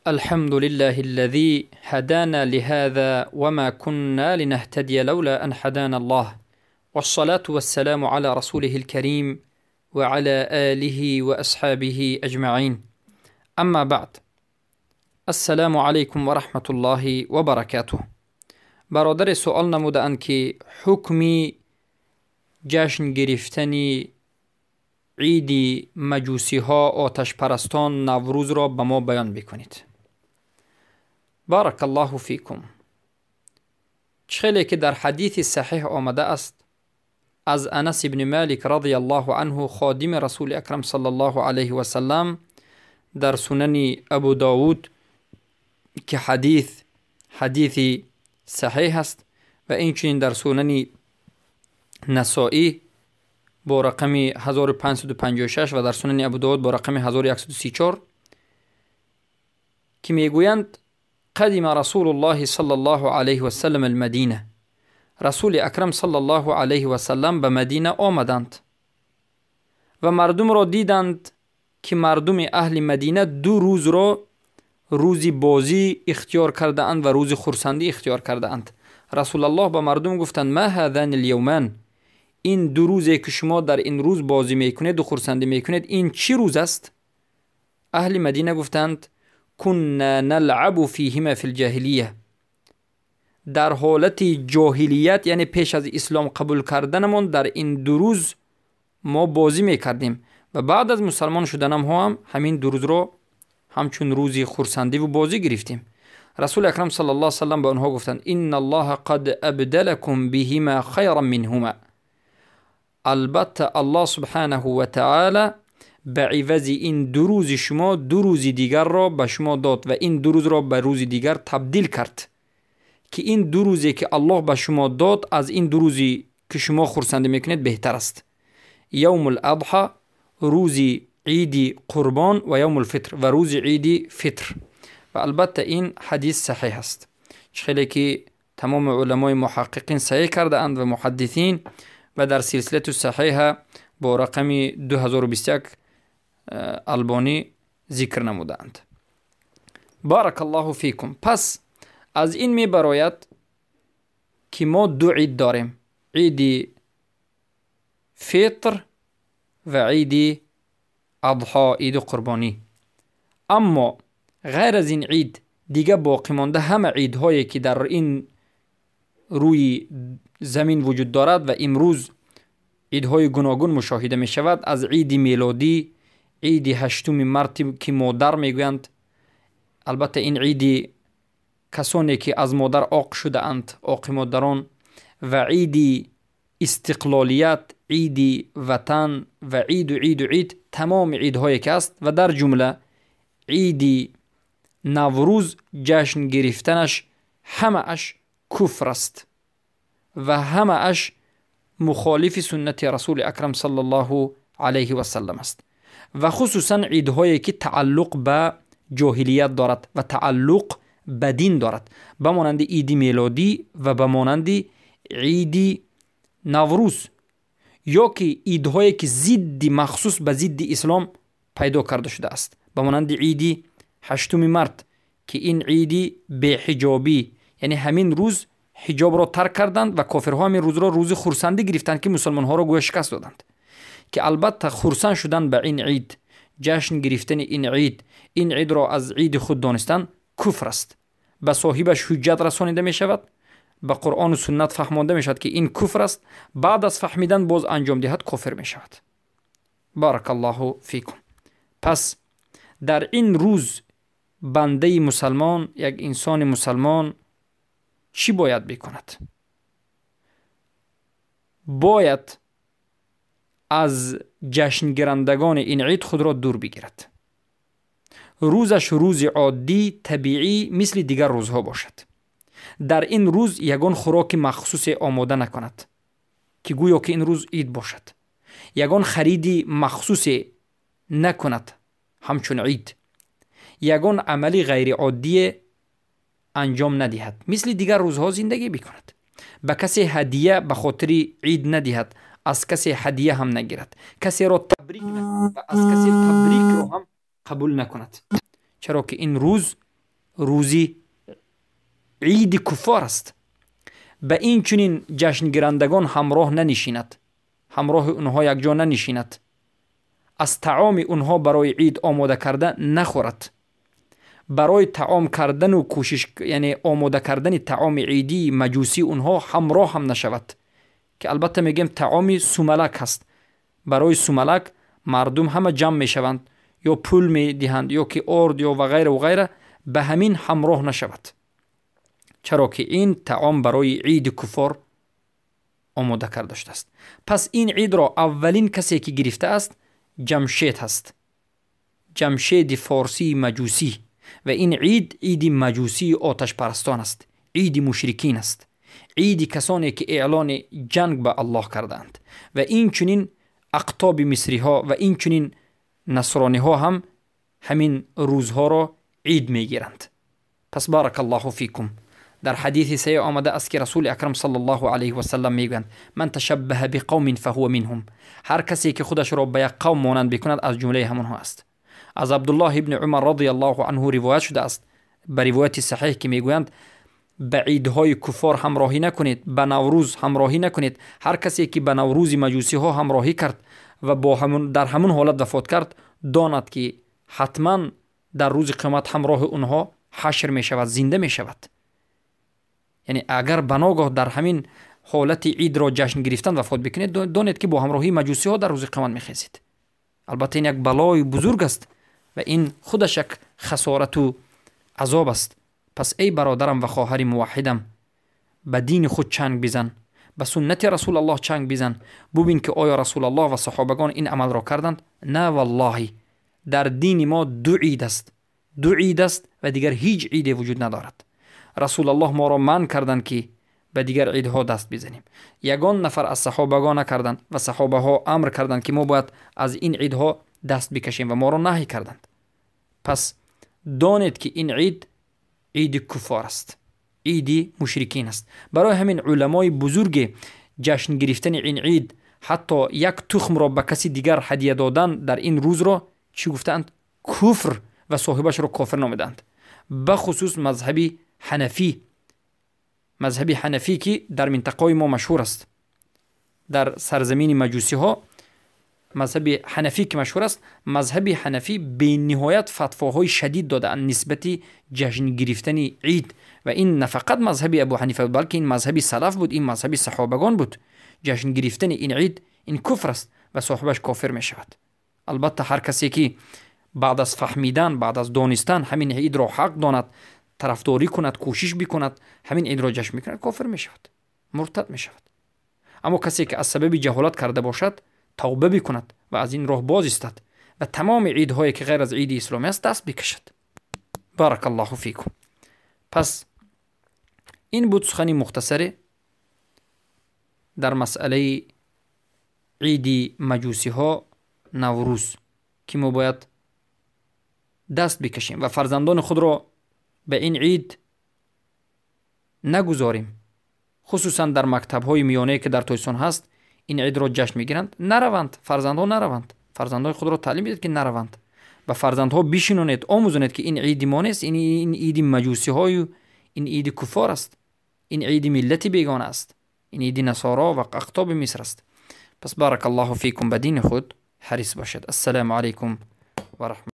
الحمد لله الذي هدانا لهذا وما كنا لنهتدي لولا أن هدانا الله، والصلاة والسلام على رسوله الكريم وعلى آله وأصحابه أجمعين. أما بعد، السلام عليكم ورحمة الله وبركاته. برادر سوال نمودند که حکمی جشن گرفتنی عید مجوسی ها آتش پرستان نوروز را به ما بیان بکنید. بارک الله فیکم. چخیلی که در حدیث صحیح آمده است از انس بن مالک رضی الله عنه خادم رسول اکرم صلی الله علیه و سلم در سنن ابو داود که حدیث صحیح است و اینچنین در سنن نسائی با رقم 1556 و در سنن ابو داود با رقم 1134 که میگویند قدم رسول الله صلی الله علیه و سلم المدینه، رسول اکرم صلی الله علیه و سلم به مدینه آمدند و مردم را دیدند که مردم اهل مدینه 2 روز را روزی بازی اختیار کرده اند و روز خرسندی اختیار کرده اند. رسول الله به مردم گفتند ما هذان الیومان، این 2 روزی که شما در این روز بازی میکنید و خرسندی میکنید این چی روز است؟ اهل مدینه گفتند كنا نلعب فيهما في الجاهلیه، در حالت جاهلیت یعنی پیش از اسلام قبول کردنمون در این 2 روز ما بازی میکردیم و بعد از مسلمان شدنم هم همین 2 روز رو همچون روزی خرسندی و بازی گرفتیم. رسول اکرم صلی الله علیه و سلم به آنها گفتند ان الله قد ابدلكم بهما خيرا منهما، البته الله سبحانه و تعالی به عوض این 2 روز شما 2 روز دیگر را به شما داد و این 2 روز را به روز دیگر تبدیل کرد که این 2 روزی که الله به شما داد از این 2 روزی که شما خرسندی میکنید بهتر است. یوم الاضحى، روزی عید قربان، و یوم الفطر، و روز عید فطر. و البته این حدیث صحیح است، خیلی که تمام علمای محققین صحیح کرده اند و محدثین و در سلسله صحیحه با رقم 2021 البانی ذکر نمودند. بارک الله فیکم. پس از این می براید که ما 2 عید داریم، عید فطر و عید اضحا، عید قربانی. اما غیر از این عید دیگه باقی مانده همه عیدهایی که در این روی زمین وجود دارد و امروز عیدهای گوناگون مشاهده می شود، از عید میلادی، عید 8 مارت که مادر میگویند، البته این عید کسانی که از مادر عاق شده اند، عاق مادران، و عید استقلالیت، عید وطن و عید تمام عیدهایی که است و در جمله عید نوروز جشن گرفتنش همه اش کفر است و همه اش مخالف سنت رسول اکرم صلی الله علیه و سلم است و خصوصا عیدهایی که تعلق به جاهلیت دارد و تعلق به دین دارد، به مانند عید میلادی و به مانند عید نوروز، یا که عیدهایی که ضد مخصوص به ضد اسلام پیدا کرده شده است، به مانند عید 8 مارت که این عید به حجابی، یعنی همین روز حجاب را ترک کردند و کافرها همین روز را روز خرسندی گرفتند که مسلمان ها را گویا شکست دادند، که البته خرسند شدن به این عید، جشن گرفتن این عید را از عید خود دانستن کفر است، به صاحبش حجت رسانیده می شود، به قرآن و سنت فهمانده می شود که این کفر است، بعد از فهمیدن باز انجام دهد کافر می شود. بارک الله فیکم. پس در این روز بنده مسلمان، یک انسان مسلمان چی باید بکند؟ باید از جشن گرندگان این عید خود را دور بگیرد، روزش روز عادی طبیعی مثل دیگر روزها باشد. در این روز یگان خوراک مخصوص آماده نکند که گویا که این روز عید باشد، یگان خریدی مخصوص نکند همچون عید، یگان عملی غیر عادی انجام ندهد مثل دیگر روزها زندگی بکند، به کسی هدیه به خاطر عید ندهد، از کسی هدیه هم نگیرد، کسی را تبریک نکند و از کسی تبریک را هم قبول نکند، چرا که این روز روزی عید کفار است. به این چنین جشن گیرندگان همراه ننشیند، همراه اونها یک جا ننشیند، از طعام اونها برای عید آماده کرده نخورد، برای طعام کردن و کوشش یعنی آماده کردن طعام عیدی مجوسی اونها همراه هم نشود، که البته میگیم طعام سوملک هست. برای سوملک مردم همه جمع میشوند یا پول میدهند یا که ارد یا و غیره و غیره، به همین همراه نشود، چرا که این طعام برای عید کفار آماده کرده شده است. پس این عید را اولین کسی که گرفته است جمشید هست، جمشید فارسی مجوسی، و این عید عید مجوسی آتش پرستان است، عید مشرکین است، عید کسانی که اعلان جنگ به الله کردند. و این چنین اقطاب مصری ها و این چنین نصرانی ها هم همین روزها را عید میگیرند. پس بارک الله فیکم. در حدیث صحیح آمده است که رسول اکرم صلی الله علیه و سلم میگویند من تشبه بقوم فهو منهم، هر کسی که خودش را به یک قوم مانند بکند از جمله همانها است. از عبدالله ابن عمر رضی الله عنه روایت شده است به روایت صحیح که میگویند به عیدهای کفار همراهی نکنید، به نوروز همراهی نکنید. هر کسی که به نوروز مجوسی ها همراهی کرد و در همون حالت وفات کرد، داند که حتما در روز قیامت همراه اونها حشر می شود، زنده می شود. یعنی اگر بناگاه در همین حالت عید را جشن گرفتن وفات بکنید، دانید که با همراهی مجوسی ها در روز قیامت می خیزید. البته این یک بلای بزرگ است و این خودش یک خسارت و عذاب است. پس ای برادرم و خواهر موحدم، به دین خود چنگ بزن، به سنت رسول الله چنگ بزن، ببین که آیا رسول الله و صحابگان این عمل را کردند؟ نه والله، در دین ما دو عید است، دو عید است و دیگر هیچ عیدی وجود ندارد. رسول الله ما را منع کردند که به دیگر عیدها دست بزنیم. یگان نفر از صحابگان نکردند و صحابه ها امر کردند که ما باید از این عیدها دست بکشیم و ما را نهی کردند. پس دانید که این عید عید کفار است، عید مشرکین است. برای همین علمای بزرگ جشن گرفتن این عید، حتی یک تخم را به کسی دیگر هدیه دادن در این روز را چی گفتند؟ کفر، و صاحبش را کافر نامیدند. به خصوص مذهبی حنفی، مذهبی حنفی که در منطقه ما مشهور است، در سرزمین مجوسی ها مذهب حنفی که مشهور است، مذهب حنفی به نهایت فتواهای شدید داده نسبت جشن گرفتن عید. و این نه فقط مذهب ابو حنیفه بود، بلکه این مذهب سلف بود، این مذهب صحابگان بود. جشن گرفتن این عید این کفر است و صاحبش کافر می شود. البته هر کسی که بعد از فهمیدن، بعد از دانستن همین عید را حق داند، طرفداری کند، کوشش بکند، همین عید را جشن میکند، کافر می شود، مرتد می شود. اما کسی که از سبب جهالت کرده باشد توبه بکند و از این راه باز ایستد و تمام عیدهایی که غیر از عید اسلامی است دست بکشد. بارک الله فیکم. پس این بود سخنی مختصر در مسئله عید مجوسی ها نوروز که ما باید دست بکشیم و فرزندان خود را به این عید نگذاریم. خصوصا در مکتب های میانه که در تویسان هست این عید را جشن میگیرند، نروند، فرزندها نروند، فرزندهای خود را تعلیم بدید که نروند. و فرزندها بشینونید، آموزونید که این عید ما نیست، این عید مجوسی های، این عید کفار است، این عید ملت بیگانه است، این عید نصارا و اقطاب مصر است. پس بارک الله فیکم، به دین خود حریص باشد. السلام علیکم و رحمت